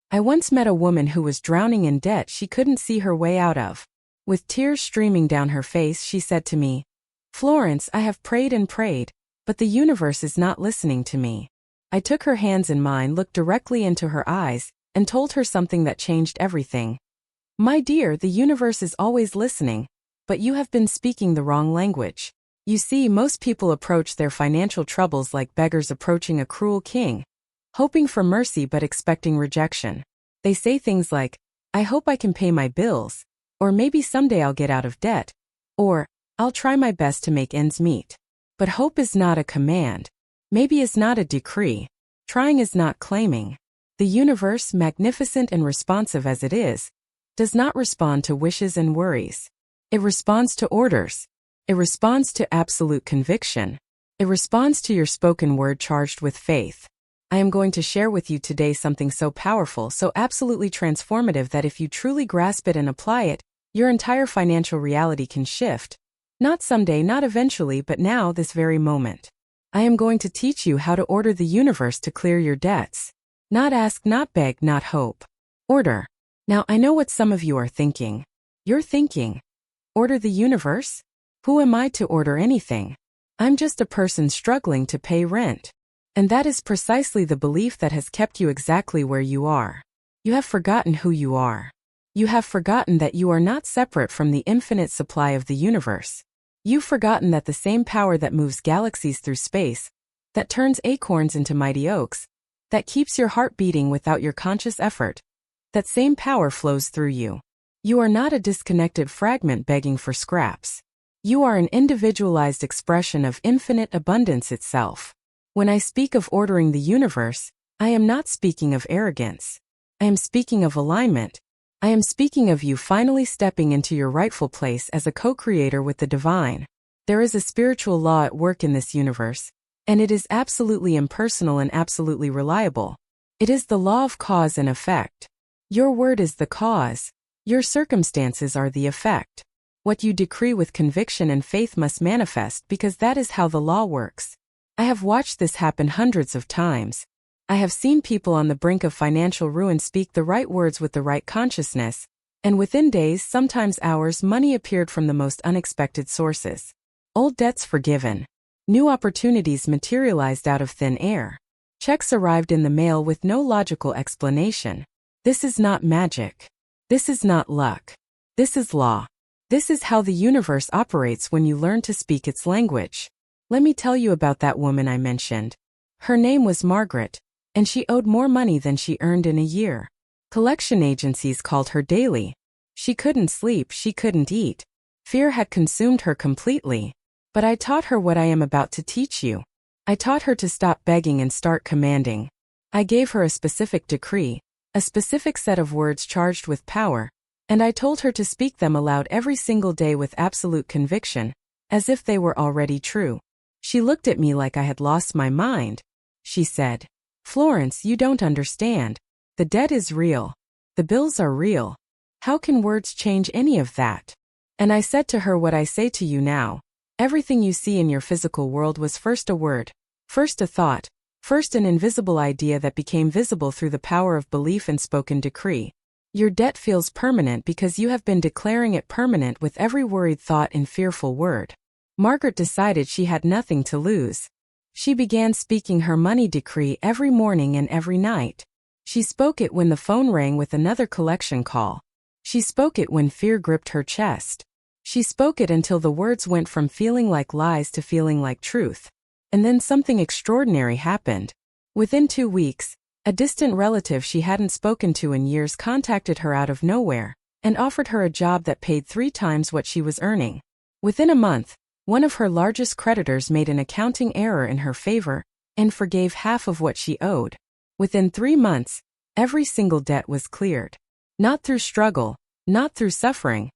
I once met a woman who was drowning in debt she couldn't see her way out of. With tears streaming down her face, she said to me, "Florence, I have prayed and prayed, but the universe is not listening to me." I took her hands in mine, looked directly into her eyes, and told her something that changed everything. "My dear, the universe is always listening, but you have been speaking the wrong language. You see, most people approach their financial troubles like beggars approaching a cruel king, hoping for mercy but expecting rejection. They say things like, 'I hope I can pay my bills,' or 'maybe someday I'll get out of debt,' or 'I'll try my best to make ends meet.' But hope is not a command. Maybe is not a decree. Trying is not claiming. The universe, magnificent and responsive as it is, does not respond to wishes and worries. It responds to orders. It responds to absolute conviction. It responds to your spoken word charged with faith. I am going to share with you today something so powerful, so absolutely transformative that if you truly grasp it and apply it, your entire financial reality can shift. Not someday, not eventually, but now, this very moment. I am going to teach you how to order the universe to clear your debts. Not ask, not beg, not hope. Order. Now, I know what some of you are thinking. You're thinking, order the universe? Who am I to order anything? I'm just a person struggling to pay rent. And that is precisely the belief that has kept you exactly where you are. You have forgotten who you are. You have forgotten that you are not separate from the infinite supply of the universe. You've forgotten that the same power that moves galaxies through space, that turns acorns into mighty oaks, that keeps your heart beating without your conscious effort, that same power flows through you. You are not a disconnected fragment begging for scraps. You are an individualized expression of infinite abundance itself. When I speak of ordering the universe, I am not speaking of arrogance. I am speaking of alignment. I am speaking of you finally stepping into your rightful place as a co-creator with the divine. There is a spiritual law at work in this universe, and it is absolutely impersonal and absolutely reliable. It is the law of cause and effect. Your word is the cause. Your circumstances are the effect. What you decree with conviction and faith must manifest, because that is how the law works. I have watched this happen hundreds of times. I have seen people on the brink of financial ruin speak the right words with the right consciousness, and within days, sometimes hours, money appeared from the most unexpected sources. Old debts forgiven. New opportunities materialized out of thin air. Checks arrived in the mail with no logical explanation. This is not magic. This is not luck. This is law. This is how the universe operates when you learn to speak its language. Let me tell you about that woman I mentioned. Her name was Margaret, and she owed more money than she earned in a year. Collection agencies called her daily. She couldn't sleep, she couldn't eat. Fear had consumed her completely. But I taught her what I am about to teach you. I taught her to stop begging and start commanding. I gave her a specific decree, a specific set of words charged with power, and I told her to speak them aloud every single day with absolute conviction, as if they were already true. She looked at me like I had lost my mind. She said, "Florence, you don't understand. The debt is real. The bills are real. How can words change any of that?" And I said to her what I say to you now. Everything you see in your physical world was first a word, first a thought, first an invisible idea that became visible through the power of belief and spoken decree. Your debt feels permanent because you have been declaring it permanent with every worried thought and fearful word. Margaret decided she had nothing to lose. She began speaking her money decree every morning and every night. She spoke it when the phone rang with another collection call. She spoke it when fear gripped her chest. She spoke it until the words went from feeling like lies to feeling like truth. And then something extraordinary happened. Within 2 weeks, a distant relative she hadn't spoken to in years contacted her out of nowhere and offered her a job that paid 3 times what she was earning. Within a month, one of her largest creditors made an accounting error in her favor and forgave half of what she owed. Within 3 months, every single debt was cleared. Not through struggle, not through suffering,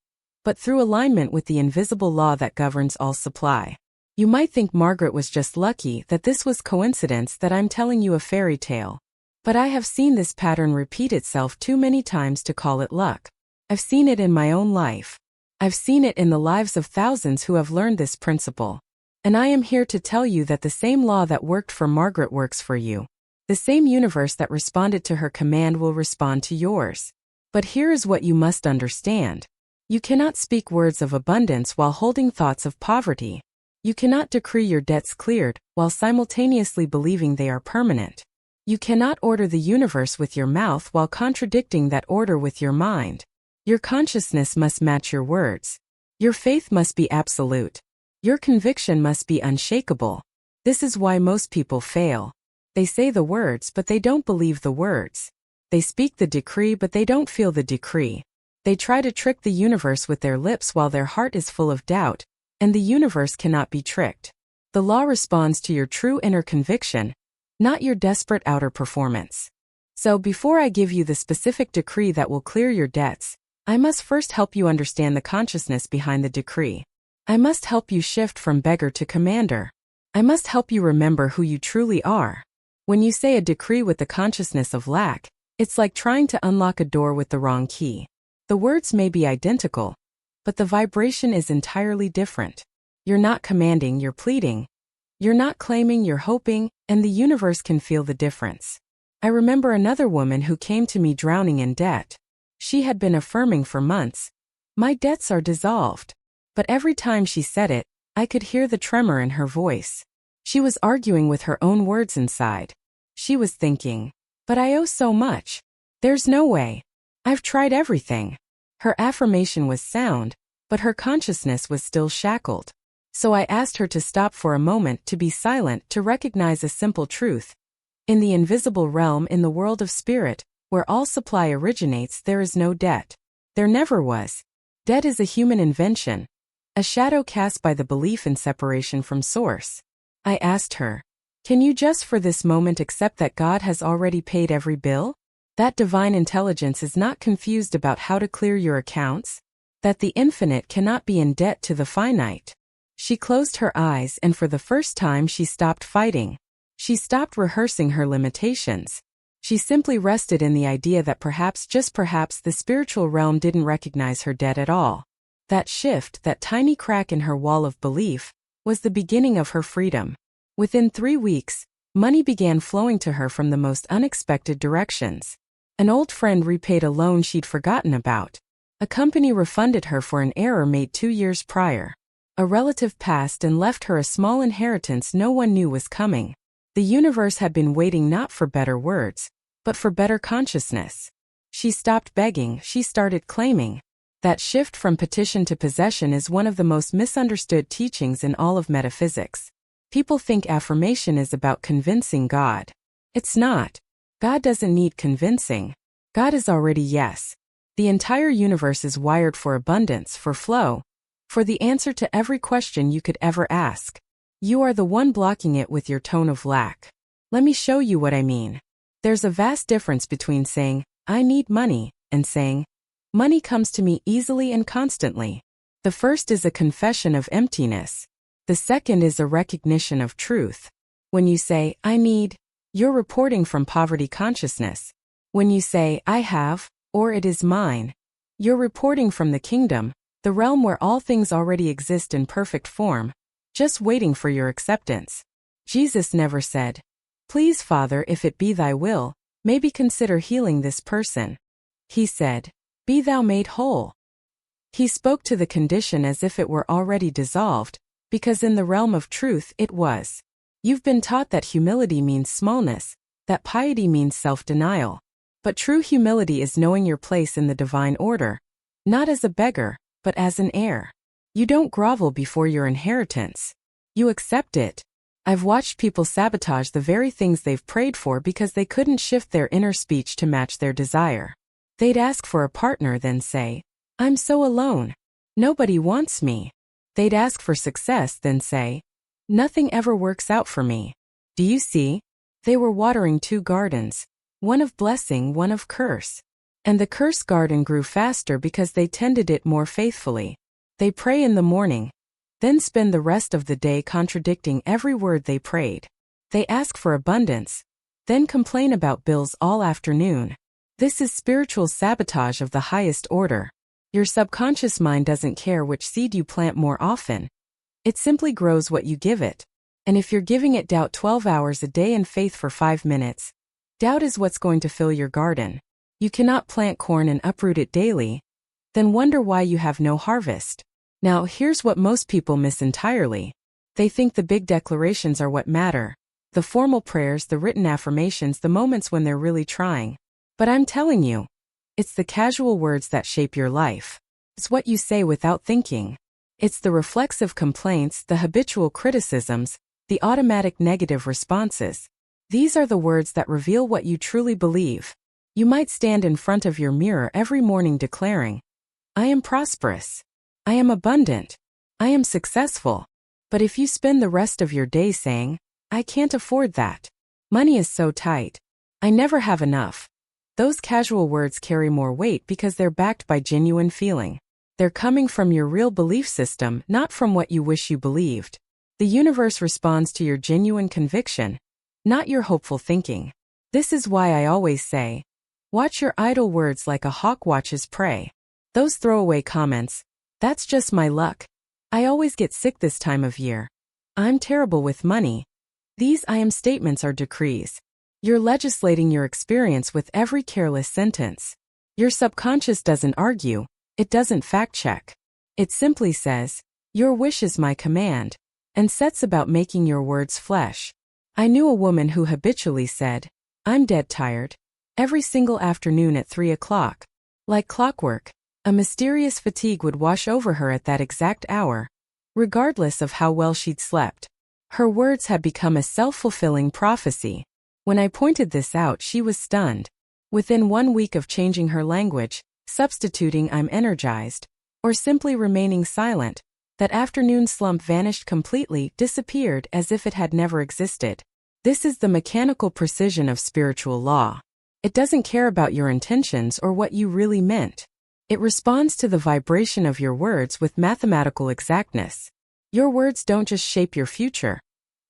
but through alignment with the invisible law that governs all supply. You might think Margaret was just lucky, that this was coincidence, that I'm telling you a fairy tale. But I have seen this pattern repeat itself too many times to call it luck. I've seen it in my own life. I've seen it in the lives of thousands who have learned this principle. And I am here to tell you that the same law that worked for Margaret works for you. The same universe that responded to her command will respond to yours. But here is what you must understand. You cannot speak words of abundance while holding thoughts of poverty. You cannot decree your debts cleared while simultaneously believing they are permanent. You cannot order the universe with your mouth while contradicting that order with your mind. Your consciousness must match your words. Your faith must be absolute. Your conviction must be unshakable. This is why most people fail. They say the words, but they don't believe the words. They speak the decree, but they don't feel the decree. They try to trick the universe with their lips while their heart is full of doubt, and the universe cannot be tricked. The law responds to your true inner conviction, not your desperate outer performance. So before I give you the specific decree that will clear your debts, I must first help you understand the consciousness behind the decree. I must help you shift from beggar to commander. I must help you remember who you truly are. When you say a decree with the consciousness of lack, it's like trying to unlock a door with the wrong key. The words may be identical, but the vibration is entirely different. You're not commanding, you're pleading. You're not claiming, you're hoping, and the universe can feel the difference. I remember another woman who came to me drowning in debt. She had been affirming for months, "My debts are dissolved." But every time she said it, I could hear the tremor in her voice. She was arguing with her own words inside. She was thinking, "But I owe so much. There's no way. I've tried everything." Her affirmation was sound, but her consciousness was still shackled. So I asked her to stop for a moment, to be silent, to recognize a simple truth. In the invisible realm, in the world of spirit, where all supply originates, there is no debt. There never was. Debt is a human invention, a shadow cast by the belief in separation from source. I asked her, "Can you just for this moment accept that God has already paid every bill? That divine intelligence is not confused about how to clear your accounts? That the infinite cannot be in debt to the finite?" She closed her eyes, and for the first time she stopped fighting. She stopped rehearsing her limitations. She simply rested in the idea that perhaps, just perhaps, the spiritual realm didn't recognize her debt at all. That shift, that tiny crack in her wall of belief, was the beginning of her freedom. Within 3 weeks, money began flowing to her from the most unexpected directions. An old friend repaid a loan she'd forgotten about. A company refunded her for an error made 2 years prior. A relative passed and left her a small inheritance no one knew was coming. The universe had been waiting not for better words, but for better consciousness. She stopped begging, she started claiming. That shift from petition to possession is one of the most misunderstood teachings in all of metaphysics. People think affirmation is about convincing God. It's not. God doesn't need convincing. God is already yes. The entire universe is wired for abundance, for flow, for the answer to every question you could ever ask. You are the one blocking it with your tone of lack. Let me show you what I mean. There's a vast difference between saying, "I need money," and saying, "Money comes to me easily and constantly." The first is a confession of emptiness. The second is a recognition of truth. When you say, "I need," you're reporting from poverty consciousness. When you say, "I have," or "it is mine," you're reporting from the kingdom, the realm where all things already exist in perfect form, just waiting for your acceptance. Jesus never said, "Please, Father, if it be thy will, maybe consider healing this person." He said, "Be thou made whole." He spoke to the condition as if it were already dissolved, because in the realm of truth it was. You've been taught that humility means smallness, that piety means self-denial. But true humility is knowing your place in the divine order, not as a beggar, but as an heir. You don't grovel before your inheritance. You accept it. I've watched people sabotage the very things they've prayed for because they couldn't shift their inner speech to match their desire. They'd ask for a partner, then say, "I'm so alone. Nobody wants me." They'd ask for success, then say, "Nothing ever works out for me." Do you see? They were watering 2 gardens, one of blessing, one of curse. And the curse garden grew faster because they tended it more faithfully. They pray in the morning, then spend the rest of the day contradicting every word they prayed. They ask for abundance, then complain about bills all afternoon. This is spiritual sabotage of the highest order. Your subconscious mind doesn't care which seed you plant more often. It simply grows what you give it. And if you're giving it doubt 12 hours a day and faith for 5 minutes, Doubt is what's going to fill your garden. You cannot plant corn and uproot it daily, then wonder why you have no harvest. Now, here's what most people miss entirely. They think the big declarations are what matter. The formal prayers, the written affirmations, the moments when they're really trying. But I'm telling you, it's the casual words that shape your life. It's what you say without thinking. It's the reflexive complaints, the habitual criticisms, the automatic negative responses. These are the words that reveal what you truly believe. You might stand in front of your mirror every morning declaring, I am prosperous. I am abundant. I am successful. But if you spend the rest of your day saying, I can't afford that. Money is so tight. I never have enough. Those casual words carry more weight because they're backed by genuine feeling. They're coming from your real belief system, not from what you wish you believed. The universe responds to your genuine conviction, not your hopeful thinking. This is why I always say, watch your idle words like a hawk watches prey. Those throwaway comments, that's just my luck. I always get sick this time of year. I'm terrible with money. These I am statements are decrees. You're legislating your experience with every careless sentence. Your subconscious doesn't argue. It doesn't fact-check. It simply says, your wish is my command, and sets about making your words flesh. I knew a woman who habitually said, I'm dead tired, every single afternoon at 3 o'clock. Like clockwork, a mysterious fatigue would wash over her at that exact hour, regardless of how well she'd slept. Her words had become a self-fulfilling prophecy. When I pointed this out, she was stunned. Within 1 week of changing her language, substituting I'm energized, or simply remaining silent, that afternoon slump vanished completely, disappeared as if it had never existed. This is the mechanical precision of spiritual law. It doesn't care about your intentions or what you really meant. It responds to the vibration of your words with mathematical exactness. Your words don't just shape your future.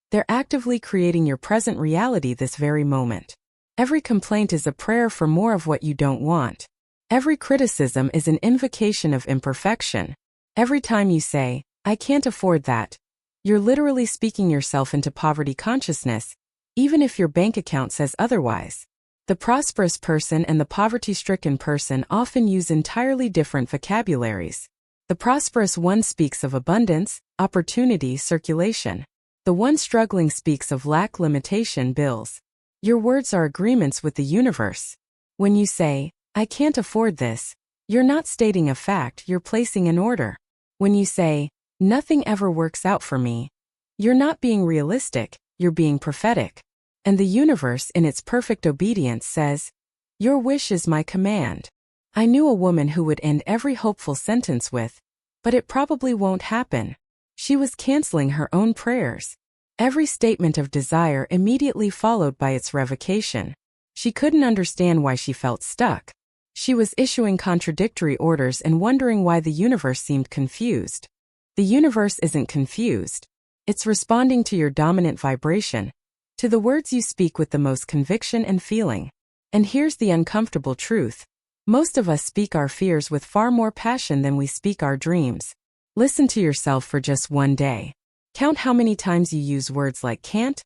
They're actively creating your present reality this very moment. Every complaint is a prayer for more of what you don't want. Every criticism is an invocation of imperfection. Every time you say, I can't afford that, you're literally speaking yourself into poverty consciousness, even if your bank account says otherwise. The prosperous person and the poverty-stricken person often use entirely different vocabularies. The prosperous one speaks of abundance, opportunity, circulation. The one struggling speaks of lack, limitation, bills. Your words are agreements with the universe. When you say, I can't afford this, you're not stating a fact, you're placing an order. When you say, nothing ever works out for me, you're not being realistic, you're being prophetic. And the universe, in its perfect obedience, says, your wish is my command. I knew a woman who would end every hopeful sentence with, but it probably won't happen. She was canceling her own prayers. Every statement of desire immediately followed by its revocation. She couldn't understand why she felt stuck. She was issuing contradictory orders and wondering why the universe seemed confused. The universe isn't confused. It's responding to your dominant vibration, to the words you speak with the most conviction and feeling. And here's the uncomfortable truth. Most of us speak our fears with far more passion than we speak our dreams. Listen to yourself for just one day. Count how many times you use words like can't,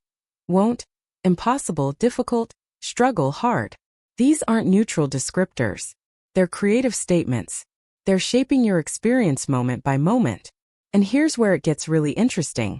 won't, impossible, difficult, struggle, hard. These aren't neutral descriptors. They're creative statements. They're shaping your experience moment by moment. And here's where it gets really interesting.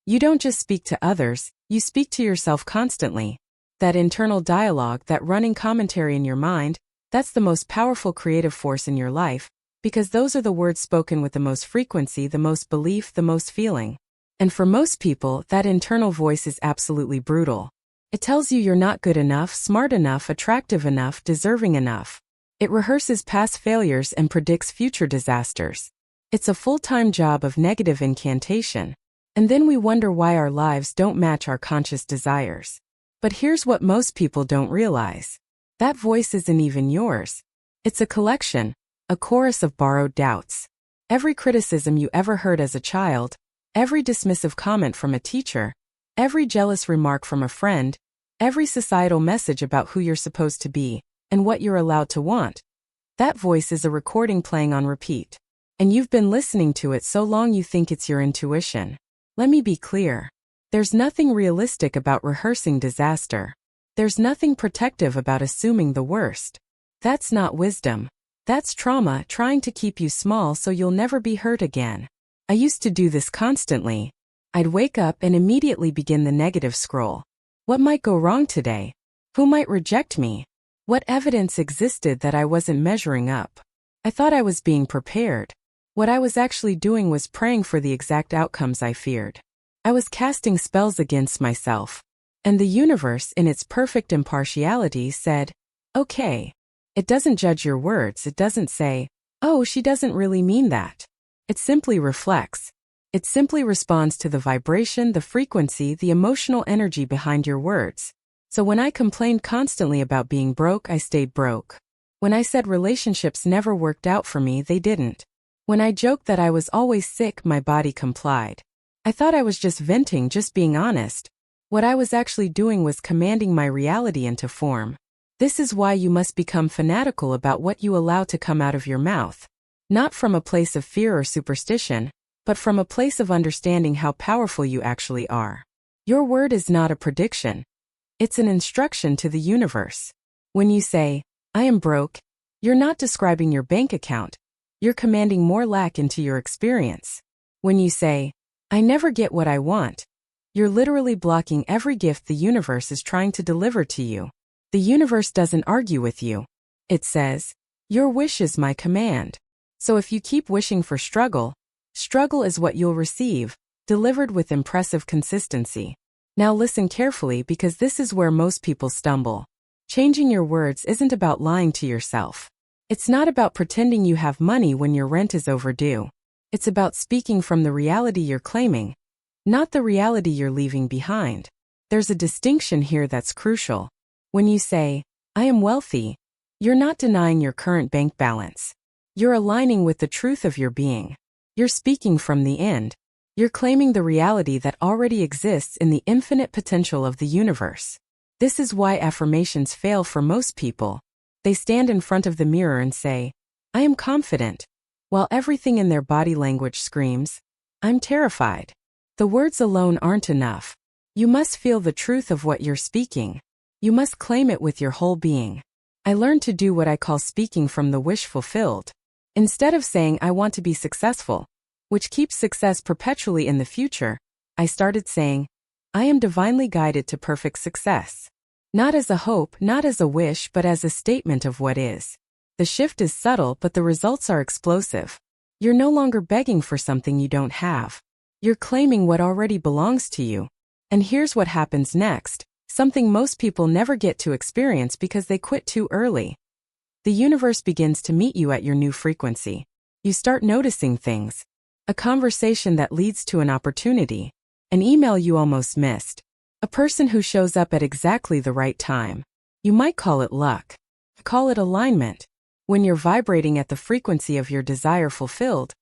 You don't just speak to others, you speak to yourself constantly. That internal dialogue, that running commentary in your mind, that's the most powerful creative force in your life, because those are the words spoken with the most frequency, the most belief, the most feeling. And for most people, that internal voice is absolutely brutal. It tells you you're not good enough, smart enough, attractive enough, deserving enough. It rehearses past failures and predicts future disasters. It's a full-time job of negative incantation. And then we wonder why our lives don't match our conscious desires. But here's what most people don't realize. That voice isn't even yours. It's a collection, a chorus of borrowed doubts. Every criticism you ever heard as a child, every dismissive comment from a teacher, every jealous remark from a friend, every societal message about who you're supposed to be and what you're allowed to want. That voice is a recording playing on repeat. And you've been listening to it so long you think it's your intuition. Let me be clear. There's nothing realistic about rehearsing disaster. There's nothing protective about assuming the worst. That's not wisdom. That's trauma trying to keep you small so you'll never be hurt again. I used to do this constantly. I'd wake up and immediately begin the negative scroll. What might go wrong today? Who might reject me? What evidence existed that I wasn't measuring up? I thought I was being prepared. What I was actually doing was praying for the exact outcomes I feared. I was casting spells against myself. And the universe, in its perfect impartiality, said, okay. It doesn't judge your words. It doesn't say, oh, she doesn't really mean that. It simply reflects. It simply responds to the vibration, the frequency, the emotional energy behind your words. So when I complained constantly about being broke, I stayed broke. When I said relationships never worked out for me, they didn't. When I joked that I was always sick, my body complied. I thought I was just venting, just being honest. What I was actually doing was commanding my reality into form. This is why you must become fanatical about what you allow to come out of your mouth. Not from a place of fear or superstition, but from a place of understanding how powerful you actually are. Your word is not a prediction. It's an instruction to the universe. When you say, I am broke, you're not describing your bank account. You're commanding more lack into your experience. When you say, I never get what I want, you're literally blocking every gift the universe is trying to deliver to you. The universe doesn't argue with you. It says, your wish is my command. So if you keep wishing for struggle, struggle is what you'll receive, delivered with impressive consistency. Now listen carefully because this is where most people stumble. Changing your words isn't about lying to yourself. It's not about pretending you have money when your rent is overdue. It's about speaking from the reality you're claiming, not the reality you're leaving behind. There's a distinction here that's crucial. When you say, I am wealthy, you're not denying your current bank balance. You're aligning with the truth of your being. You're speaking from the end. You're claiming the reality that already exists in the infinite potential of the universe. This is why affirmations fail for most people. They stand in front of the mirror and say, I am confident, while everything in their body language screams, I'm terrified. The words alone aren't enough. You must feel the truth of what you're speaking. You must claim it with your whole being. I learned to do what I call speaking from the wish fulfilled. Instead of saying, I want to be successful, which keeps success perpetually in the future, I started saying, I am divinely guided to perfect success. Not as a hope, not as a wish, but as a statement of what is. The shift is subtle, but the results are explosive. You're no longer begging for something you don't have. You're claiming what already belongs to you. And here's what happens next, something most people never get to experience because they quit too early. The universe begins to meet you at your new frequency. You start noticing things. A conversation that leads to an opportunity. An email you almost missed. A person who shows up at exactly the right time. You might call it luck. Call it alignment. When you're vibrating at the frequency of your desire fulfilled,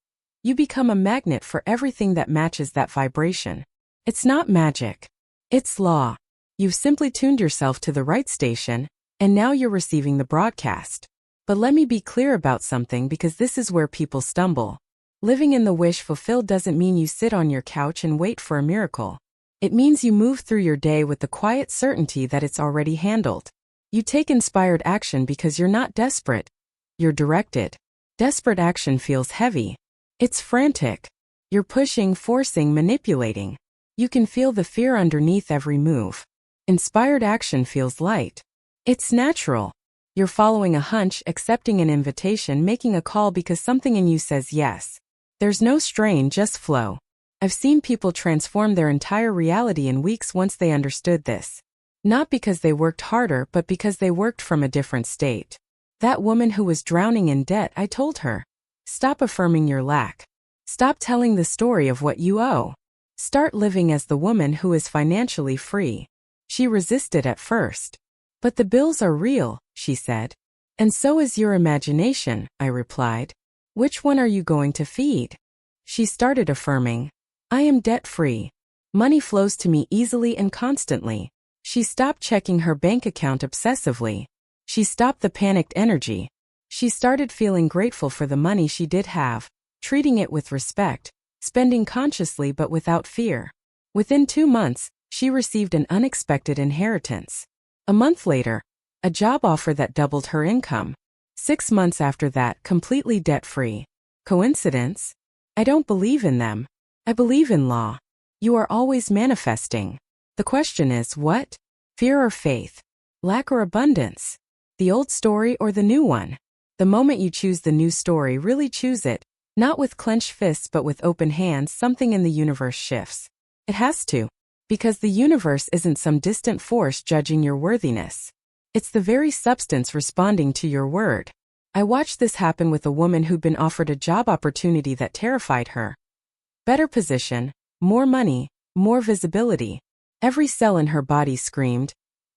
you become a magnet for everything that matches that vibration. It's not magic. It's law. You've simply tuned yourself to the right station, and now you're receiving the broadcast. But let me be clear about something because this is where people stumble. Living in the wish fulfilled doesn't mean you sit on your couch and wait for a miracle. It means you move through your day with the quiet certainty that it's already handled. You take inspired action because you're not desperate. You're directed. Desperate action feels heavy. It's frantic. You're pushing, forcing, manipulating. You can feel the fear underneath every move. Inspired action feels light. It's natural. You're following a hunch, accepting an invitation, making a call because something in you says yes. There's no strain, just flow. I've seen people transform their entire reality in weeks once they understood this. Not because they worked harder, but because they worked from a different state. That woman who was drowning in debt, I told her, stop affirming your lack. Stop telling the story of what you owe. Start living as the woman who is financially free. She resisted at first. But the bills are real, she said. And so is your imagination, I replied. Which one are you going to feed? She started affirming, I am debt-free. Money flows to me easily and constantly. She stopped checking her bank account obsessively. She stopped the panicked energy. She started feeling grateful for the money she did have, treating it with respect, spending consciously but without fear. Within 2 months, she received an unexpected inheritance. A month later, a job offer that doubled her income. 6 months after that, completely debt-free. Coincidence? I don't believe in them. I believe in law. You are always manifesting. The question is, what? Fear or faith? Lack or abundance? The old story or the new one? The moment you choose the new story, really choose it, not with clenched fists but with open hands, something in the universe shifts. It has to. Because the universe isn't some distant force judging your worthiness. It's the very substance responding to your word. I watched this happen with a woman who'd been offered a job opportunity that terrified her. Better position, more money, more visibility. Every cell in her body screamed,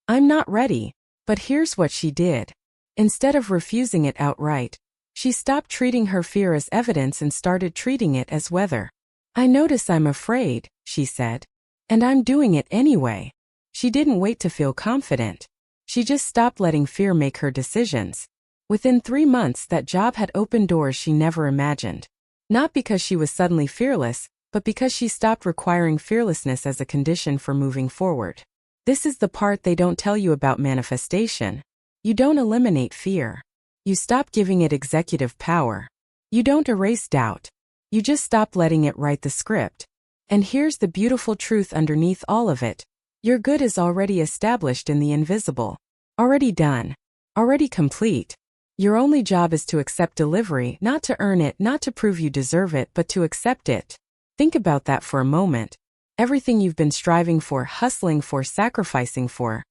"I'm not ready." But here's what she did. Instead of refusing it outright, she stopped treating her fear as evidence and started treating it as weather. "I notice I'm afraid," she said. "And I'm doing it anyway." She didn't wait to feel confident. She just stopped letting fear make her decisions. Within 3 months, that job had opened doors she never imagined. Not because she was suddenly fearless, but because she stopped requiring fearlessness as a condition for moving forward. This is the part they don't tell you about manifestation. You don't eliminate fear. You stop giving it executive power. You don't erase doubt. You just stop letting it write the script. And here's the beautiful truth underneath all of it. Your good is already established in the invisible. Already done. Already complete. Your only job is to accept delivery, not to earn it, not to prove you deserve it, but to accept it. Think about that for a moment. Everything you've been striving for, hustling for, sacrificing for.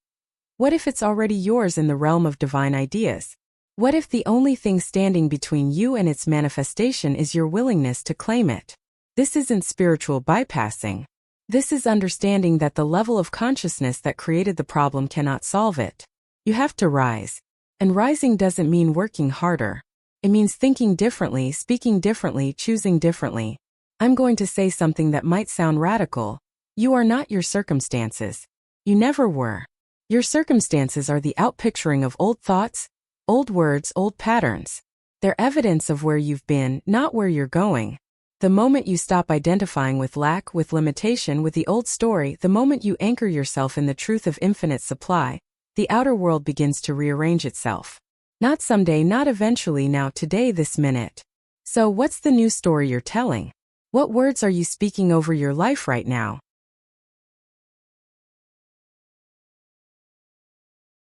What if it's already yours in the realm of divine ideas? What if the only thing standing between you and its manifestation is your willingness to claim it? This isn't spiritual bypassing. This is understanding that the level of consciousness that created the problem cannot solve it. You have to rise. And rising doesn't mean working harder. It means thinking differently, speaking differently, choosing differently. I'm going to say something that might sound radical. You are not your circumstances. You never were. Your circumstances are the outpicturing of old thoughts, old words, old patterns. They're evidence of where you've been, not where you're going. The moment you stop identifying with lack, with limitation, with the old story, the moment you anchor yourself in the truth of infinite supply, the outer world begins to rearrange itself. Not someday, not eventually, now, today, this minute. So what's the new story you're telling? What words are you speaking over your life right now?